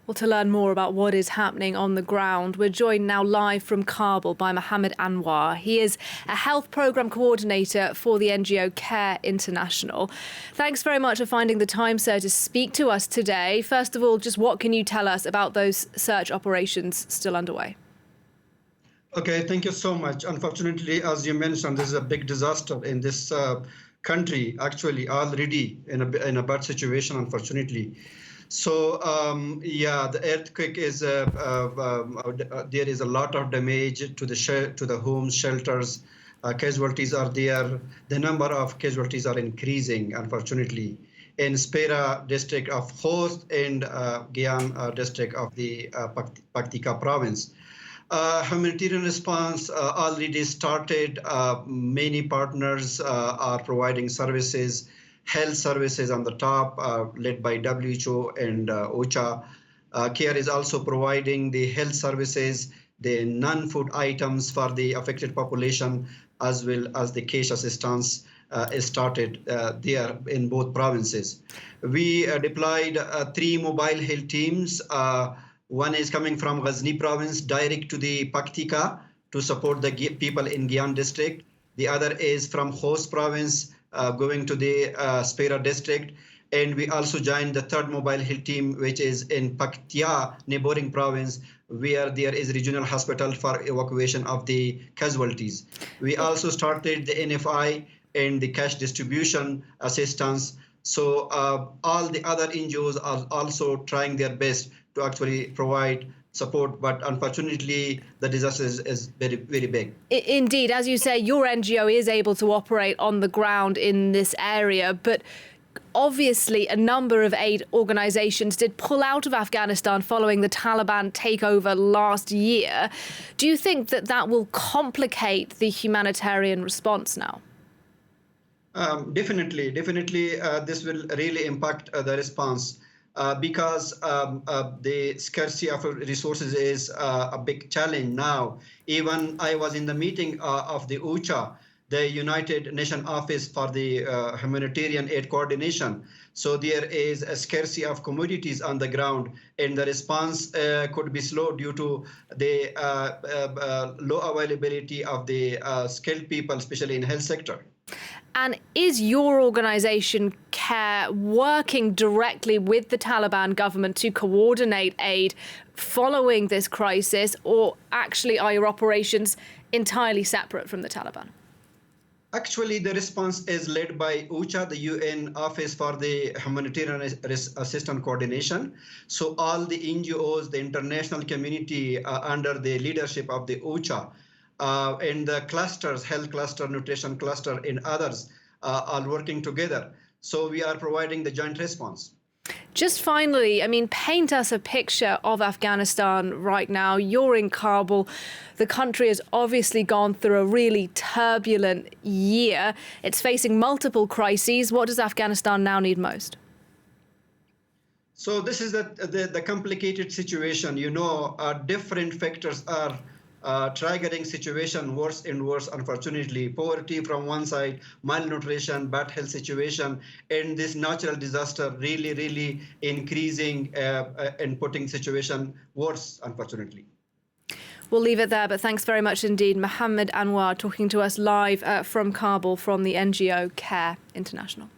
Well, to learn more about what is happening on the ground, we're joined now live from Kabul by Mohammad Anwar. He is a health programme coordinator for the NGO Care International. Thanks very much for finding the time, sir, to speak to us today. First of all, just what can you tell us about those search operations still underway? Okay, thank you so much. Unfortunately, as you mentioned, this is a big disaster in this country, actually already in a bad situation, unfortunately. So, the earthquake is, there is a lot of damage to the homes, shelters, casualties are there. The number of casualties are increasing, unfortunately. In Spera district of Khost and Gyan district of the Paktika province. Humanitarian response already started. Many partners are providing services, health services on the top, led by WHO and OCHA. CARE is also providing the health services, the non-food items for the affected population, as well as the cash assistance is started there in both provinces. We deployed 3 mobile health teams. One is coming from Ghazni province, direct to the Paktika to support the people in Gyan district. The other is from Khost province, going to the Spera district. And we also joined the 3rd mobile health team, which is in Paktia, neighboring province, where there is regional hospital for evacuation of the casualties. We also started the NFI and the cash distribution assistance. So all the other NGOs are also trying their best to actually provide support, but unfortunately the disaster is very, very big. Indeed, as you say, your NGO is able to operate on the ground in this area, but obviously a number of aid organisations did pull out of Afghanistan following the Taliban takeover last year. Do you think that that will complicate the humanitarian response now? Definitely, this will really impact the response. Because the scarcity of resources is a big challenge now. Even I was in the meeting of the OCHA, the United Nations Office for the Humanitarian Aid Coordination. So there is a scarcity of commodities on the ground, and the response could be slow due to the low availability of the skilled people, especially in health sector. And is your organisation CARE working directly with the Taliban government to coordinate aid following this crisis, or actually are your operations entirely separate from the Taliban? Actually, the response is led by OCHA, the UN Office for the Humanitarian Assistance Coordination. So all the NGOs, the international community under the leadership of the OCHA, and the clusters, health cluster, nutrition cluster, and others are working together. So we are providing the joint response. Just finally, I mean, paint us a picture of Afghanistan right now. You're in Kabul. The country has obviously gone through a really turbulent year. It's facing multiple crises. What does Afghanistan now need most? So this is the complicated situation. You know, different factors are triggering situation worse and worse, unfortunately. Poverty from one side, malnutrition, bad health situation, and this natural disaster really increasing and putting situation worse, unfortunately. We'll leave it there, but thanks very much indeed. Mohammad Anwar talking to us live from Kabul from the NGO Care International.